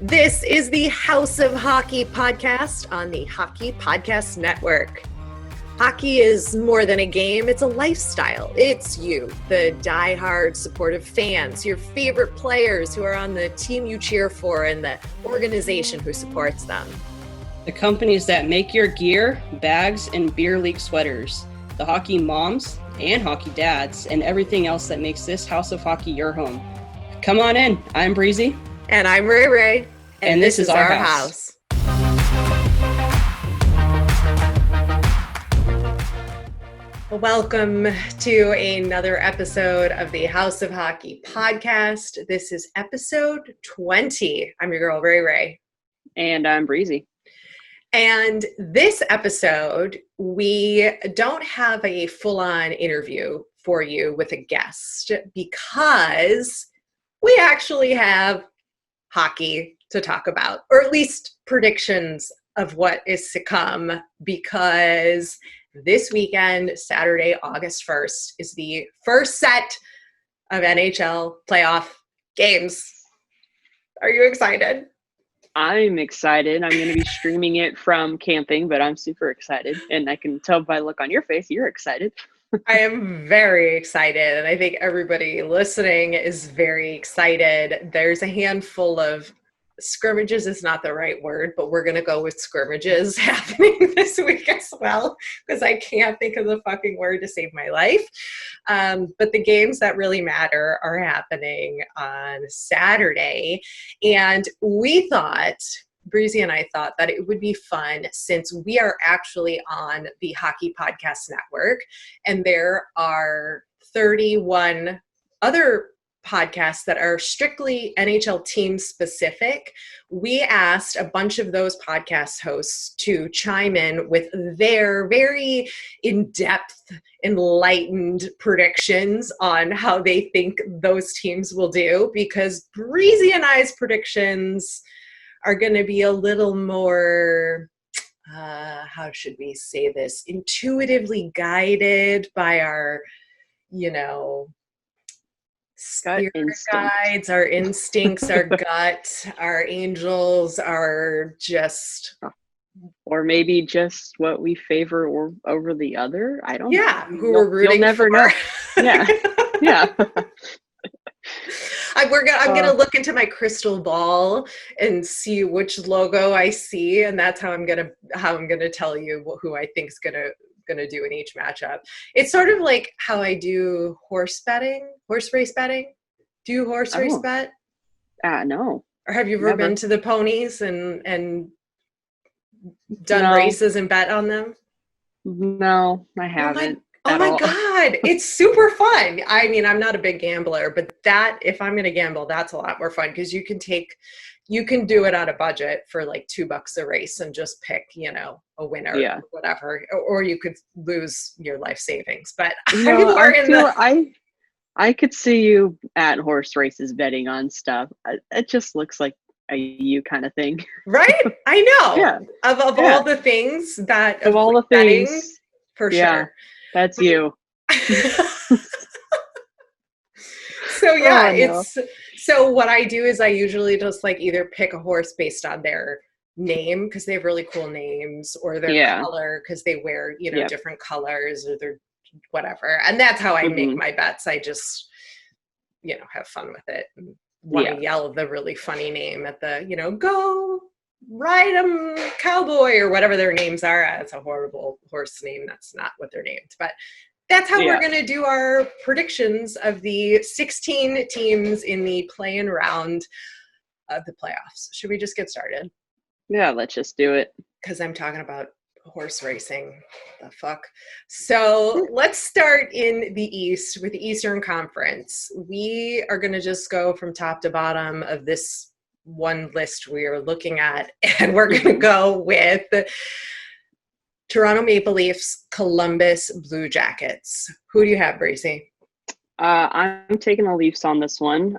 This is the House of Hockey podcast on the Hockey Podcast Network. Hockey is more than a game, it's a lifestyle. It's you, the diehard supportive fans, your favorite players who are on the team you cheer for and the organization who supports them. The companies that make your gear, bags, and beer league sweaters. The hockey moms and hockey dads and everything else that makes this House of Hockey your home. Come on in. I'm Breezy. And I'm Rae Rae. And this is our house. Welcome to another episode of the House of Hockey podcast. This is episode 20. I'm your girl, Rae Rae. And I'm Breezy. And this episode, we don't have a full-on interview for you with a guest because we actually have hockey to talk about, or at least predictions of what is to come, because this weekend, Saturday, August 1st, is the first set of NHL playoff games. Are you excited? I'm excited. I'm going to be streaming it from camping, but I'm super excited. And I can tell by the look on your face, you're excited. I am very excited, and I think everybody listening is very excited. There's a handful of scrimmages is not the right word, but we're going to go with scrimmages happening this week as well, because I can't think of the fucking word to save my life. But the games that really matter are happening on Saturday. And we thought, Breezy and I thought that it would be fun, since we are actually on the Hockey Podcast Network, and there are 31 other podcasts that are strictly NHL team specific. We asked a bunch of those podcast hosts to chime in with their very in-depth, enlightened predictions on how they think those teams will do, because Breezy and I's predictions are going to be a little more, how should we say this, intuitively guided by our, spirit guides, our instincts, our gut, our angels, are just... Or maybe just what we favor over the other. I don't know. Yeah, who we're rooting for. You'll never know. Yeah, yeah. I'm gonna look into my crystal ball and see which logo I see, and that's how I'm gonna tell you who I think's gonna do in each matchup. It's sort of like how I do horse race betting. Do you horse race bet? No. Or have you ever been to the ponies and done races and bet on them? No, I haven't. Oh my God, it's super fun. I mean, I'm not a big gambler, but if I'm going to gamble, that's a lot more fun, because you can do it on a budget for like $2 a race and just pick, a winner or whatever, or you could lose your life savings. But I could see you at horse races betting on stuff. It just looks like a you kind of thing. Right? I know. Yeah. Of all the things of all the things, betting, for sure. That's you. So what I do is I usually just like either pick a horse based on their name, because they have really cool names, or their color, because they wear, different colors, or their whatever. And that's how I make my bets. I just, have fun with it. And want to yell the really funny name at the, go ride 'em cowboy, or whatever their names are. It's a horrible horse name. That's not what they're named. But that's how we're going to do our predictions of the 16 teams in the play-in round of the playoffs. Should we just get started? Yeah, let's just do it. Because I'm talking about horse racing. The fuck? So let's start in the East with the Eastern Conference. We are going to just go from top to bottom of this one list we are looking at, and we're going to go with Toronto Maple Leafs, Columbus Blue Jackets. Who do you have, Breezy? I'm taking the Leafs on this one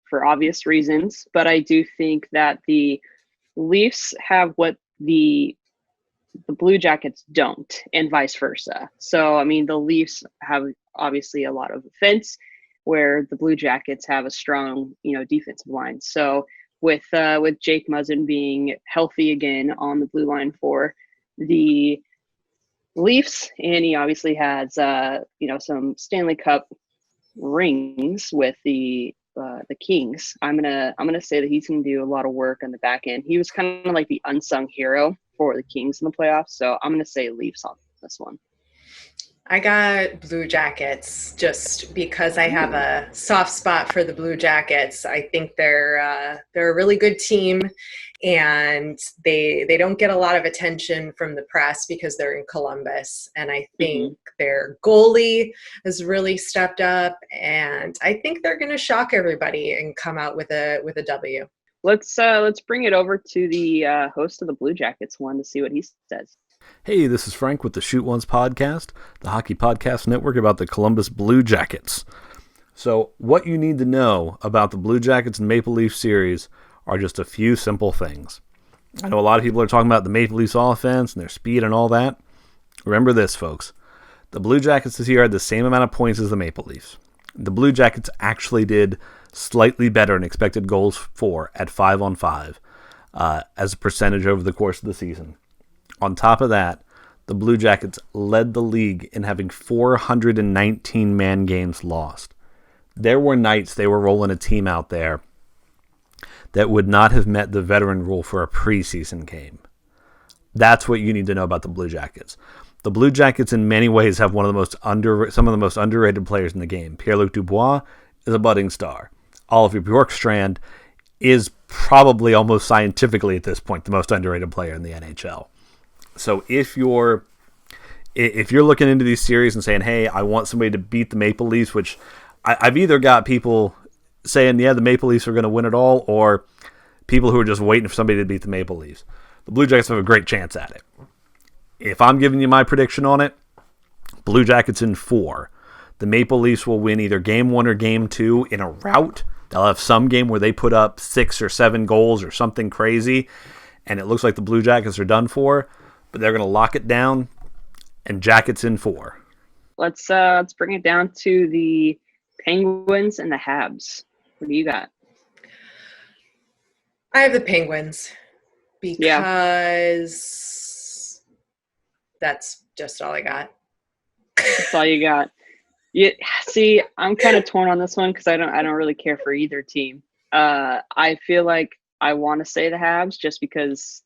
for obvious reasons, but I do think that the Leafs have what the Blue Jackets don't, and vice versa. So, I mean, the Leafs have obviously a lot of offense, where the Blue Jackets have a strong, defensive line. So with Jake Muzzin being healthy again on the blue line for the Leafs, and he obviously has some Stanley Cup rings with the Kings. I'm gonna say that he's gonna do a lot of work on the back end. He was kind of like the unsung hero for the Kings in the playoffs, so I'm gonna say Leafs on this one. I got Blue Jackets just because I have a soft spot for the Blue Jackets. I think they're a really good team, and they don't get a lot of attention from the press because they're in Columbus. And I think their goalie has really stepped up, and I think they're going to shock everybody and come out with a W. Let's bring it over to the host of the Blue Jackets one to see what he says. Hey, this is Frank with the Shoot Ones Podcast, the hockey podcast network about the Columbus Blue Jackets. So, what you need to know about the Blue Jackets and Maple Leaf series are just a few simple things. I know a lot of people are talking about the Maple Leafs offense and their speed and all that. Remember this, folks. The Blue Jackets this year had the same amount of points as the Maple Leafs. The Blue Jackets actually did slightly better in expected goals for at 5-on-5 as a percentage over the course of the season. On top of that, the Blue Jackets led the league in having 419 man games lost. There were nights they were rolling a team out there that would not have met the veteran rule for a preseason game. That's what you need to know about the Blue Jackets. The Blue Jackets in many ways have some of the most underrated players in the game. Pierre-Luc Dubois is a budding star. Oliver Bjorkstrand is probably almost scientifically at this point the most underrated player in the NHL. So if you're looking into these series and saying, hey, I want somebody to beat the Maple Leafs, which I've either got people saying, yeah, the Maple Leafs are going to win it all, or people who are just waiting for somebody to beat the Maple Leafs. The Blue Jackets have a great chance at it. If I'm giving you my prediction on it, Blue Jackets in 4. The Maple Leafs will win either Game 1 or Game 2 in a rout. They'll have some game where they put up 6 or 7 goals or something crazy, and it looks like the Blue Jackets are done for. But they're going to lock it down, and Jackets in 4. Let's bring it down to the Penguins and the Habs. What do you got? I have the Penguins because that's just all I got. That's all you got. Yeah, see, I'm kind of torn on this one because I don't really care for either team. I feel like I want to say the Habs just because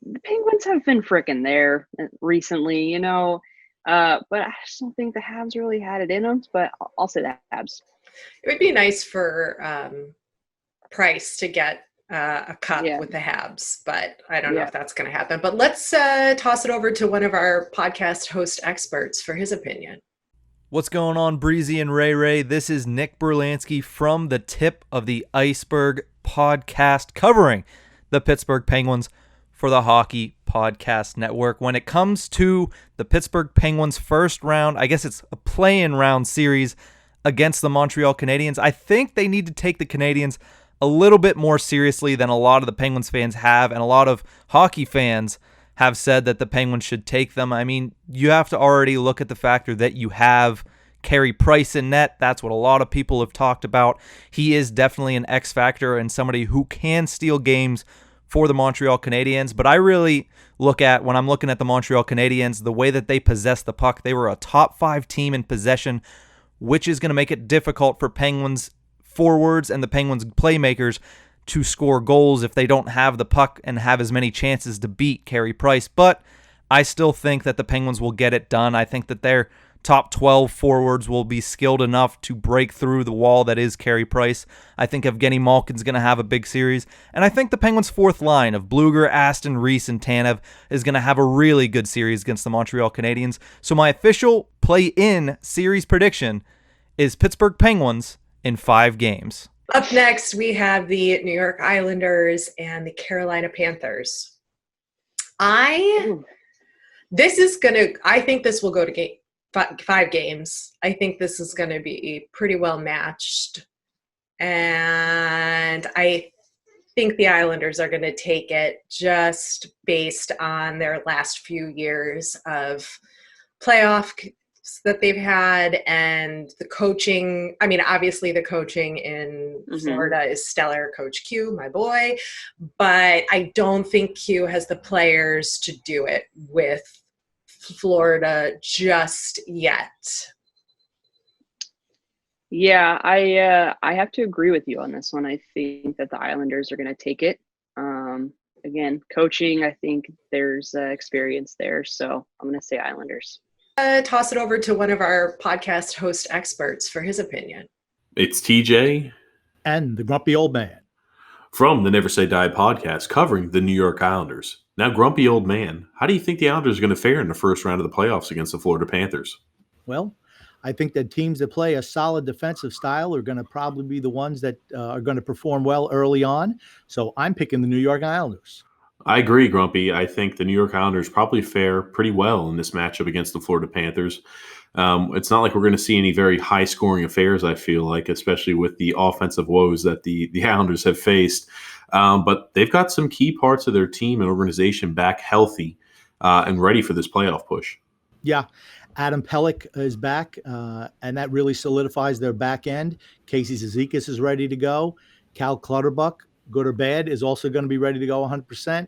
the Penguins have been freaking there recently, but I just don't think the Habs really had it in them, but I'll say the Habs. It would be nice for Price to get a cup with the Habs, but I don't know if that's going to happen. But let's toss it over to one of our podcast host experts for his opinion. What's going on, Breezy and Rae Rae? This is Nick Berlansky from the tip of the Iceberg Podcast covering the Pittsburgh Penguins for the Hockey Podcast Network. When it comes to the Pittsburgh Penguins' first round, I guess it's a play-in round series against the Montreal Canadiens, I think they need to take the Canadiens a little bit more seriously than a lot of the Penguins fans have, and a lot of hockey fans have said that the Penguins should take them. I mean, you have to already look at the factor that you have Carey Price in net. That's what a lot of people have talked about. He is definitely an X factor and somebody who can steal games for the Montreal Canadiens, but I really look at, when I'm looking at the Montreal Canadiens, the way that they possess the puck. They were a top 5 team in possession, which is going to make it difficult for Penguins forwards and the Penguins playmakers to score goals if they don't have the puck and have as many chances to beat Carey Price. But I still think that the Penguins will get it done. I think that their top 12 forwards will be skilled enough to break through the wall that is Carey Price. I think Evgeny Malkin's going to have a big series. And I think the Penguins' fourth line of Bluger, Aston, Reese, and Tanev is going to have a really good series against the Montreal Canadiens. So my official play-in series prediction is Pittsburgh Penguins in 5 games. Up next, we have the New York Islanders and the Carolina Panthers. I think this will go to 5 games. I think this is going to be pretty well matched. And I think the Islanders are going to take it just based on their last few years of playoff that they've had and the coaching. I mean, obviously the coaching in Florida is stellar. Coach Q, my boy, but I don't think Q has the players to do it with Florida just yet. Yeah, I have to agree with you on this one. I think that the Islanders are going to take it. Again, coaching, I think there's experience there, so I'm going to say Islanders. Toss it over to one of our podcast host experts for his opinion. It's TJ and the grumpy old man from the Never Say Die podcast covering the New York Islanders. Now, grumpy old man, how do you think the Islanders are going to fare in the first round of the playoffs against the Florida Panthers? Well, I think that teams that play a solid defensive style are going to probably be the ones that are going to perform well early on. So I'm picking the New York Islanders. I agree, Grumpy. I think the New York Islanders probably fare pretty well in this matchup against the Florida Panthers. It's not like we're going to see any very high-scoring affairs, I feel like, especially with the offensive woes that the Islanders have faced. But they've got some key parts of their team and organization back healthy and ready for this playoff push. Yeah. Adam Pelech is back, and that really solidifies their back end. Casey Zizekas is ready to go. Cal Clutterbuck, good or bad, is also going to be ready to go 100%.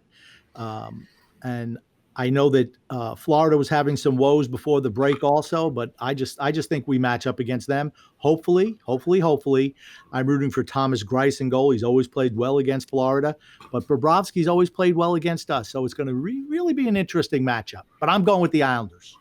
And I know that Florida was having some woes before the break also, but I just think we match up against them. Hopefully. I'm rooting for Thomas Greiss in goal. He's always played well against Florida, but Bobrovsky's always played well against us. So it's going to really be an interesting matchup. But I'm going with the Islanders.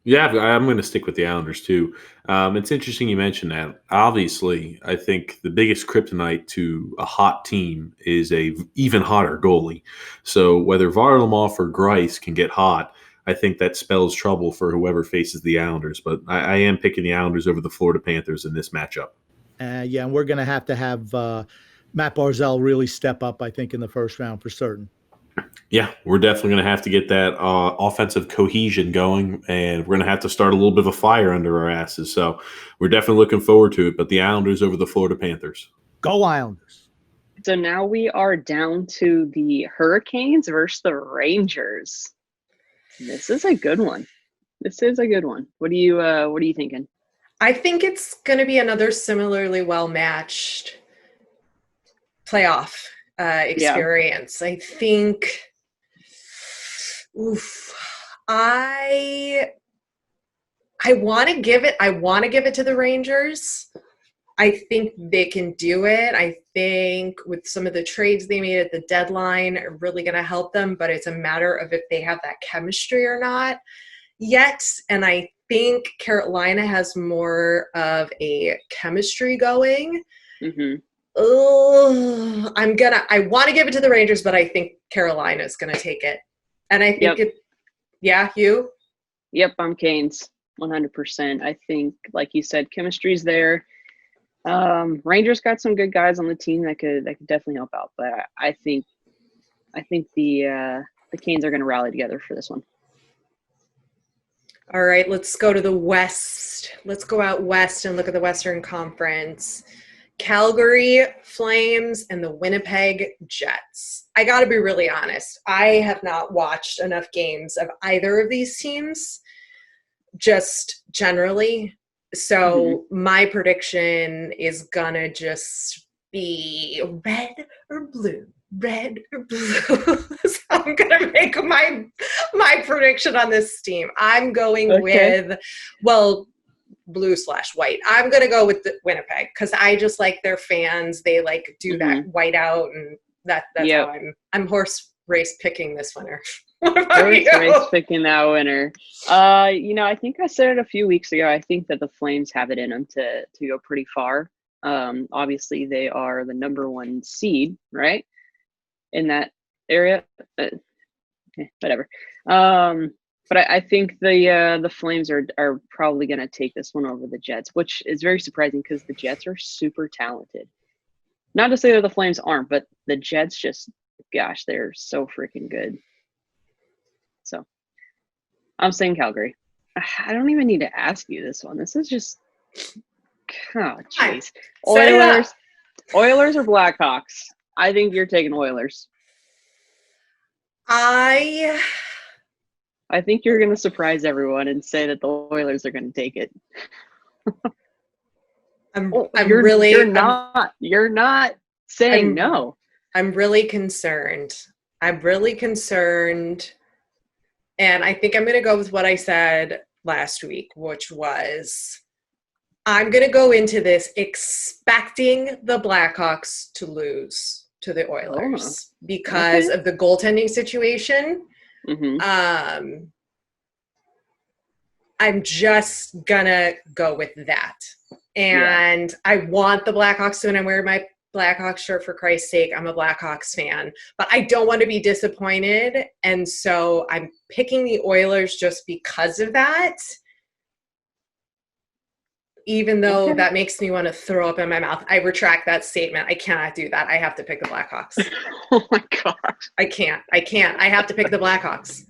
Yeah, I'm going to stick with the Islanders too. It's interesting you mentioned that. Obviously, I think the biggest kryptonite to a hot team is a even hotter goalie. So whether Varlamov or Greiss can get hot, I think that spells trouble for whoever faces the Islanders. But I am picking the Islanders over the Florida Panthers in this matchup. Yeah, and we're going to have Matt Barzal really step up, I think, in the first round for certain. Yeah, we're definitely going to have to get that offensive cohesion going, and we're going to have to start a little bit of a fire under our asses. So we're definitely looking forward to it. But the Islanders over the Florida Panthers. Go Islanders. So now we are down to the Hurricanes versus the Rangers. This is a good one. What are you thinking? I think it's going to be another similarly well-matched playoff experience. Yeah. I think I want to give it to the Rangers. I think they can do it. I think with some of the trades they made at the deadline are really going to help them, but it's a matter of if they have that chemistry or not yet. And I think Carolina has more of a chemistry going. Mm-hmm. I want to give it to the Rangers, but I think Carolina is going to take it. And I think you? Yep, I'm Canes 100%. I think, like you said, chemistry's there. Rangers got some good guys on the team that could definitely help out, but I think the Canes are going to rally together for this one. All right, let's go to the West. Let's go out west and look at the Western Conference. Calgary Flames and the Winnipeg Jets. I got to be really honest. I have not watched enough games of either of these teams, just generally. So my prediction is going to just be red or blue. So I'm going to make my prediction on this team. I'm going with, blue/white. I'm going to go with the Winnipeg because I just like their fans. They like do that white out, and that's how I'm horse race picking this winner. What about you? Horse race picking that winner. I think I said it a few weeks ago. I think that the Flames have it in them to go pretty far. Obviously, they are the number one seed, right, in that area. Whatever. But I think the Flames are probably going to take this one over the Jets, which is very surprising because the Jets are super talented. Not to say that the Flames aren't, but the Jets just, gosh, they're so freaking good. So I'm saying Calgary. I don't even need to ask you this one. This is just, oh, jeez. Oilers or Blackhawks? I think you're taking Oilers. I think you're going to surprise everyone and say that the Oilers are going to take it. You're not saying no. I'm really concerned. And I think I'm going to go with what I said last week, which was I'm going to go into this expecting the Blackhawks to lose to the Oilers because of the goaltending situation. Mm-hmm. I'm just going to go with that. And I want the Blackhawks to win. I'm wearing my Blackhawks shirt for Christ's sake. I'm a Blackhawks fan, but I don't want to be disappointed. And so I'm picking the Oilers just because of that. Even though that makes me want to throw up in my mouth. I retract that statement. I cannot do that. I have to pick the Blackhawks. Oh my gosh. I can't. I have to pick the Blackhawks.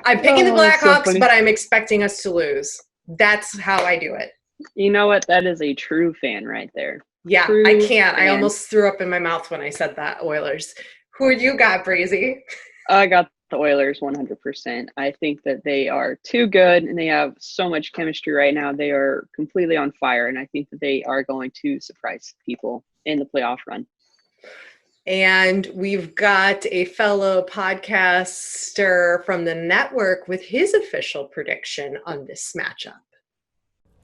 I'm picking the Blackhawks, so but I'm expecting us to lose. That's how I do it. You know what? That is a true fan right there. Yeah, true I can't. fan. I almost threw up in my mouth when I said that, Oilers. Who you got, Breezy? I got the Oilers 100%. I think that they are too good and they have so much chemistry right now. They are completely on fire, and I think that they are going to surprise people in the playoff run. And we've got a fellow podcaster from the network with his official prediction on this matchup.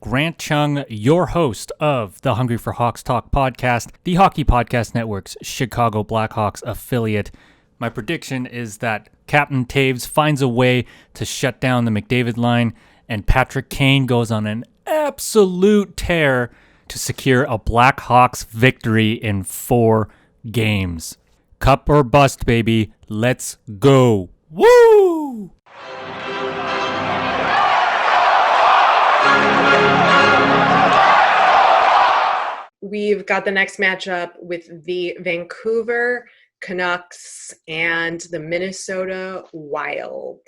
Grant Chung, your host of the Hungry for Hawks Talk podcast, the Hockey Podcast Network's Chicago Blackhawks affiliate. My prediction is that Captain Taves finds a way to shut down the McDavid line, and Patrick Kane goes on an absolute tear to secure a Blackhawks victory in 4 games. Cup or bust, baby. Let's go. Woo! We've got the next matchup with the Vancouver Canucks and the Minnesota Wild.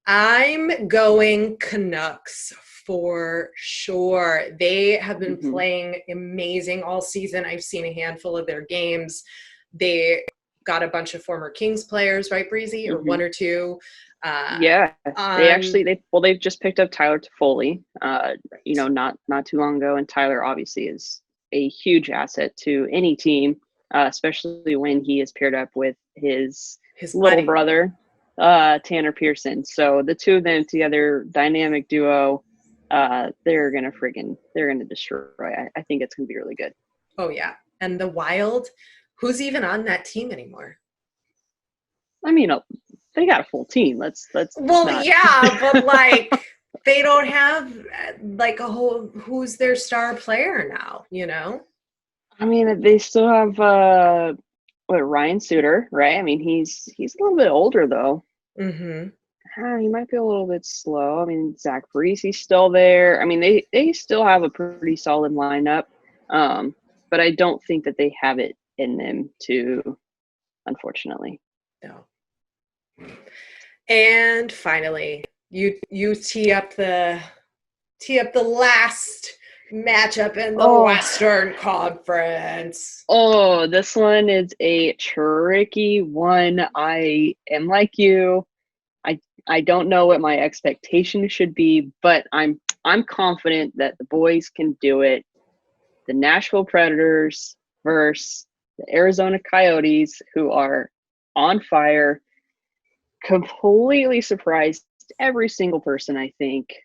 I'm going Canucks for sure. They have been playing amazing all season. I've seen a handful of their games. They got a bunch of former Kings players, right, Breezy, or one or two. They've just picked up Tyler Toffoli, not too long ago, and Tyler obviously is a huge asset to any team, especially when he is paired up with his little brother, Tanner Pearson. So the two of them together, dynamic duo, they're gonna destroy. I think it's gonna be really good. Oh yeah, and the Wild, who's even on that team anymore? I mean, they got a full team. Let's. Well, yeah, but like they don't have like a whole. Who's their star player now? You know. I mean, they still have Ryan Suter, right? I mean, he's a little bit older though. He might be a little bit slow. I mean, Zach Breezy's still there. I mean, they still have a pretty solid lineup, but I don't think that they have it in them to, unfortunately. No. And finally, you tee up the last matchup in the Western Conference. Oh, this one is a tricky one. I am like you. I don't know what my expectation should be, but I'm confident that the boys can do it. The Nashville Predators versus the Arizona Coyotes, who are on fire, completely surprised every single person, I think.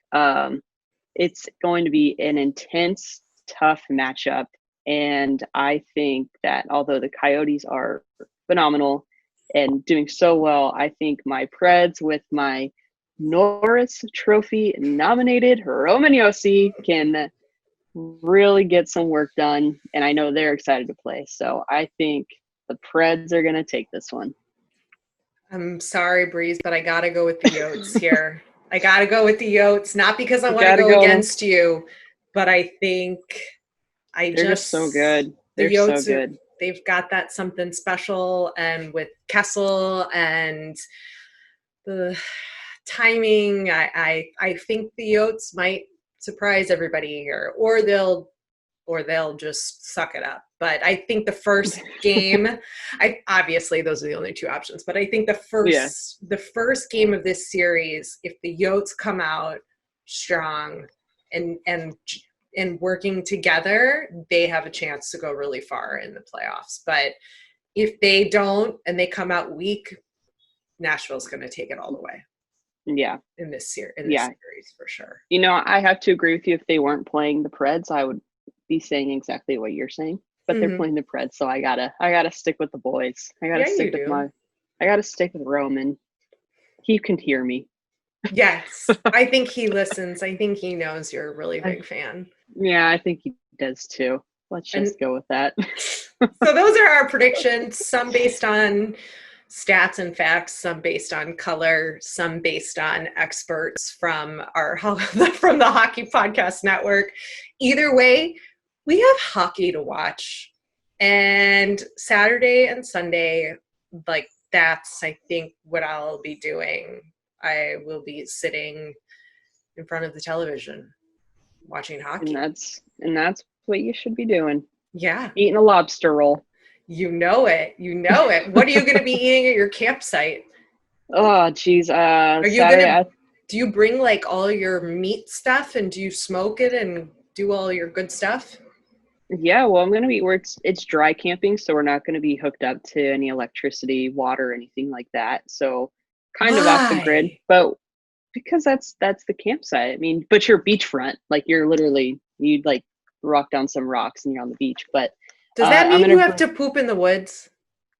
It's going to be an intense, tough matchup. And I think that although the Coyotes are phenomenal and doing so well, I think my Preds with my Norris Trophy nominated Roman Josi can really get some work done. And I know they're excited to play. So I think the Preds are going to take this one. I'm sorry, Breeze, but I got to go with the Yotes here. I got to go with the Yotes, not because I want to go against you, but I think they're just so good. They're so good. They've got that something special, and with Kessel and the timing, I think the Yotes might surprise everybody here, or they'll or they'll just suck it up. But I think the first game, obviously those are the only two options, but I think the first game of this series, if the Yotes come out strong and working together, they have a chance to go really far in the playoffs. But if they don't and they come out weak, Nashville's going to take it all the way. Yeah. In this series for sure. You know, I have to agree with you. If they weren't playing the Preds, I would be saying exactly what you're saying. But they're playing the Preds, so I gotta stick with the boys. I gotta stick with Roman. He can hear me. Yes. I think he listens. I think he knows you're a really big fan. Yeah, I think he does too. Let's just go with that. So those are our predictions, some based on stats and facts, some based on color, some based on experts from from the Hockey Podcast Network. Either way, we have hockey to watch. And Saturday and Sunday, like that's, I think, what I'll be doing. I will be sitting in front of the television watching hockey. And that's what you should be doing. Yeah. Eating a lobster roll. You know it. What are you going to be eating at your campsite? Oh, geez. Do you bring like all your meat stuff and do you smoke it and do all your good stuff? Yeah, well, I'm going to be where it's dry camping, so we're not going to be hooked up to any electricity, water, anything like that. So kind of off the grid, but because that's the campsite. I mean, but you're beachfront, like you'd like rock down some rocks and you're on the beach. But does that mean you have to poop in the woods?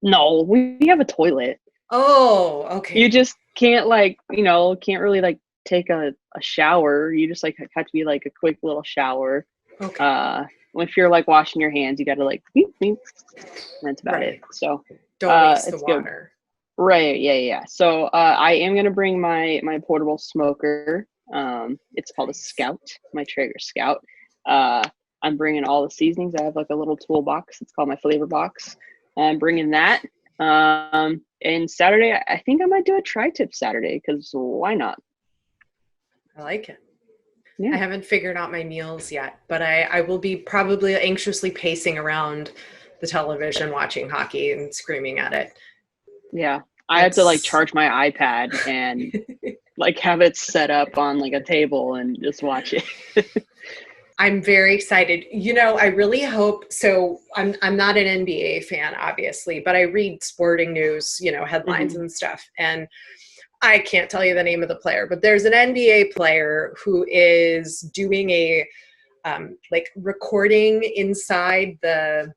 No, we have a toilet. Oh, okay. You just can't can't really like take a shower. You just like have to be like a quick little shower. Okay. If you're like washing your hands, you got to like beep, beep. That's about it. So don't waste the water. Good. Right. Yeah. So I am going to bring my portable smoker. It's called a Scout, my Traeger Scout. I'm bringing all the seasonings. I have like a little toolbox. It's called my flavor box. I'm bringing that. And Saturday, I think I might do a tri-tip Saturday because why not? I like it. Yeah. I haven't figured out my meals yet, but I will be probably anxiously pacing around the television watching hockey and screaming at it. Yeah. I have to like charge my iPad and like have it set up on like a table and just watch it. I'm very excited. You know, I really hope so. I'm not an NBA fan, obviously, but I read sporting news, headlines and stuff. And I can't tell you the name of the player, but there's an NBA player who is doing a recording inside the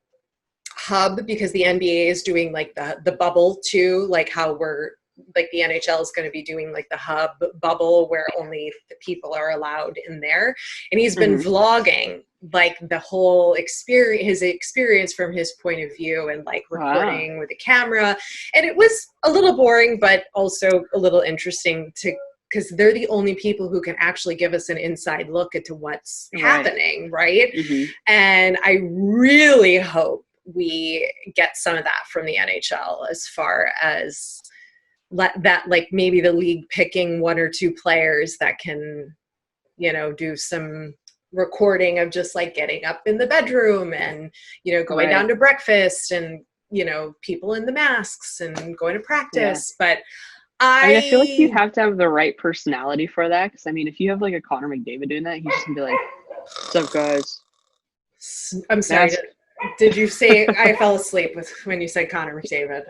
hub because the NBA is doing like the bubble too, like how we're like the NHL is going to be doing like the hub bubble where only the people are allowed in there. And he's been vlogging like the whole experience, his experience from his point of view and like recording with a camera. And it was a little boring, but also a little interesting because they're the only people who can actually give us an inside look into what's happening. Right. Mm-hmm. And I really hope we get some of that from the NHL as far as that, like maybe the league picking one or two players that can, do some recording of just like getting up in the bedroom and, going down to breakfast and, people in the masks and going to practice. Yeah. But I feel like you have to have the right personality for that. Cause I mean, if you have like a Connor McDavid doing that, he's just gonna be like, what's up guys? I'm sorry. Did you say I fell asleep when you said Connor McDavid?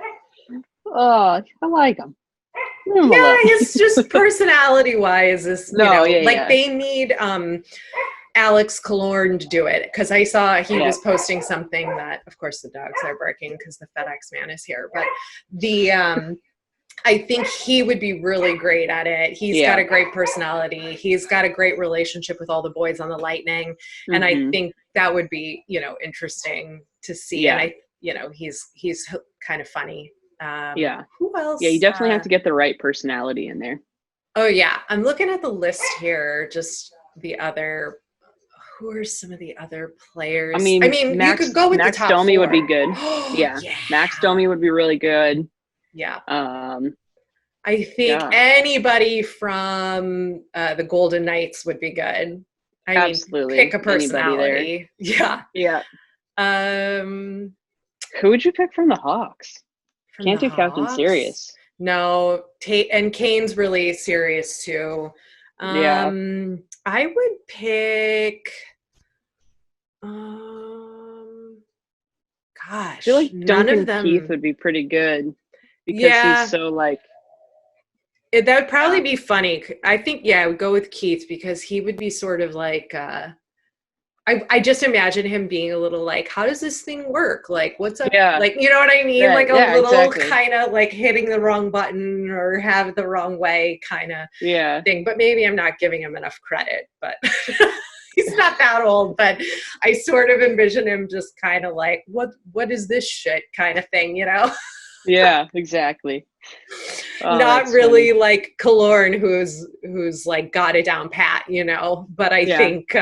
Oh, I like him. Yeah, it's just personality-wise. They need Alex Killorn to do it because I saw he was posting something that, of course, the dogs are barking because the FedEx man is here. But I think he would be really great at it. He's got a great personality. He's got a great relationship with all the boys on the Lightning, and I think that would be interesting to see. Yeah. And he's kind of funny. Who else? Yeah, you definitely have to get the right personality in there. Oh yeah, I'm looking at the list here. Just who are some of the other players? I mean, Max, you could go with Max the top Domi 4. would be good. Yeah, Max Domi would be really good. Yeah. I think anybody from the Golden Knights would be good. I Absolutely. mean, pick a Anybody personality. Yeah. Yeah. Um, Who would you pick from the Hawks? from Can't the do Captain Hawks? Serious. No, and Kane's really serious too. Yeah. I would pick. I Gosh, feel like none Duncan of them. Keith would be pretty good because Yeah. he's so like. That would probably be funny. I think, yeah, I would go with Keith because he would be sort of like, I just imagine him being a little like, how does this thing work? Like, what's up? Yeah. Like, you know what I mean? Yeah, Like a yeah, little exactly. kind of like hitting the wrong button or have it the wrong way kind of Yeah. thing. But maybe I'm not giving him enough credit, but he's not that old. But I sort of envision him just kind of like, what is this shit kind of thing, you know? Yeah, exactly. Oh, Not that's really funny. like Killorn who's like got it down pat, you know, but I Yeah. think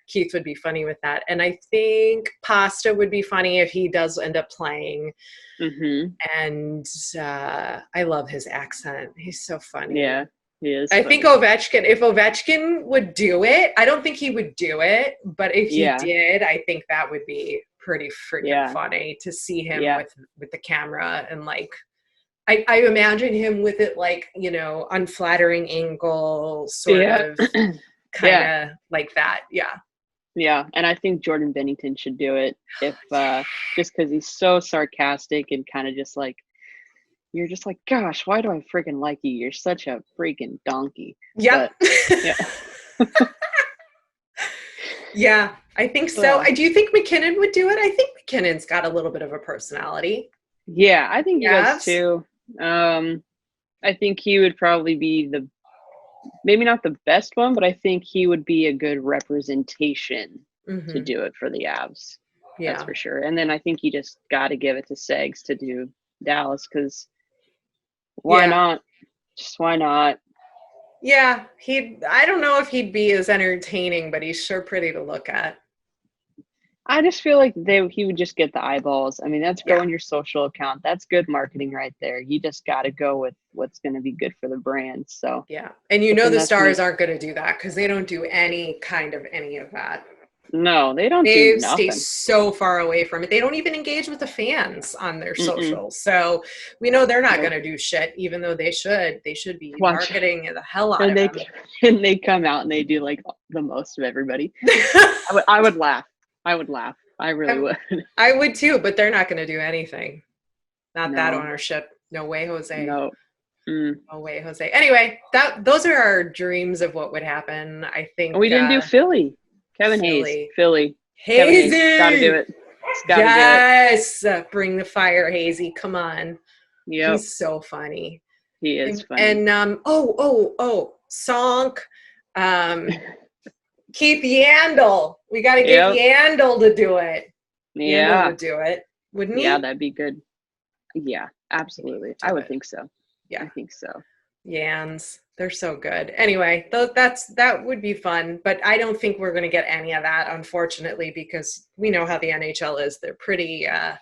Keith would be funny with that. And I think Pasta would be funny if he does end up playing. Mm-hmm. And I love his accent. He's so funny. Yeah, he is. I funny. think if Ovechkin would do it, I don't think he would do it, but if he Yeah. did, I think that would be pretty freaking Yeah. funny to see him Yeah. with the camera and like I imagine him with it like, you know, unflattering angle sort Yeah. of kind of like that. Yeah. Yeah, and I think Jordan Bennington should do it if just because he's so sarcastic and kind of just like you're just like, gosh, why do I freaking like you? You're such a freaking donkey. Yep. Yeah. Yeah, I think so. Yeah. Do you think McKinnon would do it? I think McKinnon's got a little bit of a personality. Yeah, I think he Yes. does too. I think he would probably be maybe not the best one, but I think he would be a good representation to Mhm. do it for the Avs. Yeah. That's for sure. And then I think you just got to give it to Segs to do Dallas because why Yeah. not? Just why not? Yeah, I don't know if he'd be as entertaining, but he's sure pretty to look at. I just feel like he would just get the eyeballs. I mean, that's Yeah. growing your social account. That's good marketing right there. You just got to go with what's going to be good for the brand. So Yeah. And you But know then the that's Stars me. aren't going to do that because they don't do any of that. no, they don't They do stay nothing. so far away from it. They don't even engage with the fans on their Mm-mm. socials. So we know they're not Nope. going to do shit, even though they should. They should be Watch. marketing the hell out And of they come out and they do like the most of everybody. them. I would laugh. I would laugh. I really would. I would too, but they're not going to do anything. Not that No. ownership. No way, Jose. No. No way, Jose. Anyway, those are our dreams of what would happen. I think And we didn't do Philly. Kevin Hayes. Philly. Kevin Hazy. Hayes. Gotta do it. Just gotta Yes. Bring the fire, Hazy. Come on. do it. Yep. He's so funny. He is funny. And Sonk. Keith Yandel. We got to get Yandel to do it. Yandel yeah. would do it, wouldn't he? Yeah, that'd be good. Yeah, absolutely. I would think so. Yeah. I think so. Yans. They're so good. Anyway, that would be fun, but I don't think we're going to get any of that, unfortunately, because we know how the NHL is. They're pretty, A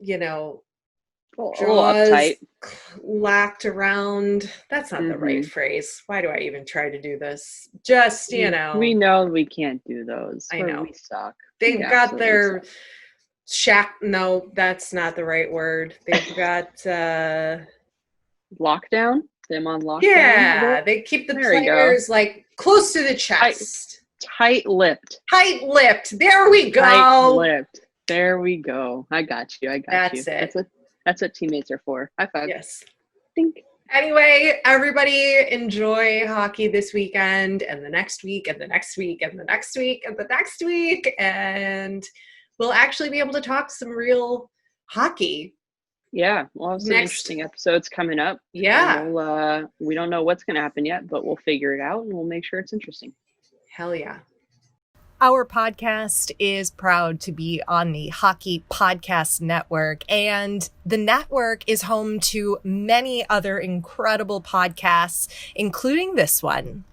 little jaws uptight. lacked around. That's not the right Mhm. phrase. Why do I even try to do this? Just, We know we can't do those. I know. We suck. They've We got absolutely their suck. shack. No, that's not the right word. They've got, Lockdown. Them on lockdown. yeah, they keep the There you go. players like close to the chest. Tight-lipped. Tight-lipped. There we go. Tight-lipped. There we go. I got you. That's you. it. That's what teammates are for. High five. Yes. Think. Anyway, everybody enjoy hockey this weekend and the next week and the next week and the next week and the next week. And we'll actually be able to talk some real hockey. Yeah, we'll have some Next. interesting episodes coming up. Yeah. And we don't know what's going to happen yet, but we'll figure it out and we'll make sure it's interesting. Hell yeah. Our podcast is proud to be on the Hockey Podcast Network, and the network is home to many other incredible podcasts, including this one.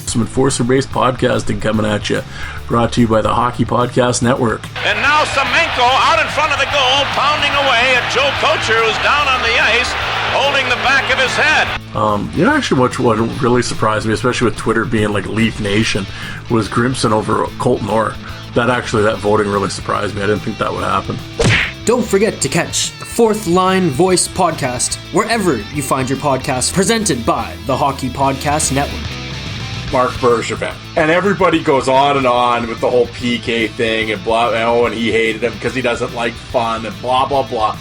Some enforcer-based podcasting coming at you. Brought to you by the Hockey Podcast Network. And now Semenko out in front of the goal, pounding away at Joe Kocher, who's down on the ice. holding the back of his head. You know, actually, what really surprised me, especially with Twitter being like Leaf Nation, was Grimson over Colton Orr. That voting really surprised me. I didn't think that would happen. Don't forget to catch the Fourth Line Voice podcast wherever you find your podcast, presented by the Hockey Podcast Network. Marc Bergevin. And everybody goes on and on with the whole PK thing and blah, and he hated him because he doesn't like fun and blah, blah, blah.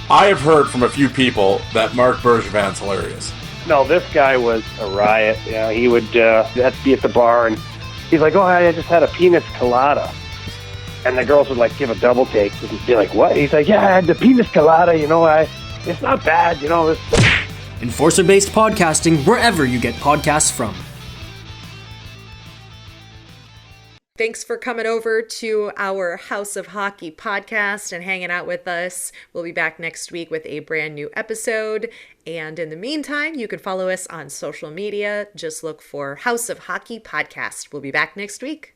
I have heard from a few people that Marc Bergevin's hilarious. No, this guy was a riot. Yeah, he would have to be at the bar and he's like, oh, I just had a penis colada. And the girls would like give a double take and be like, what? He's like, yeah, I had the penis colada, it's not bad, Enforcer-based podcasting wherever you get podcasts from. Thanks for coming over to our House of Hockey podcast and hanging out with us. We'll be back next week with a brand new episode. And in the meantime, you can follow us on social media. Just look for House of Hockey podcast. We'll be back next week.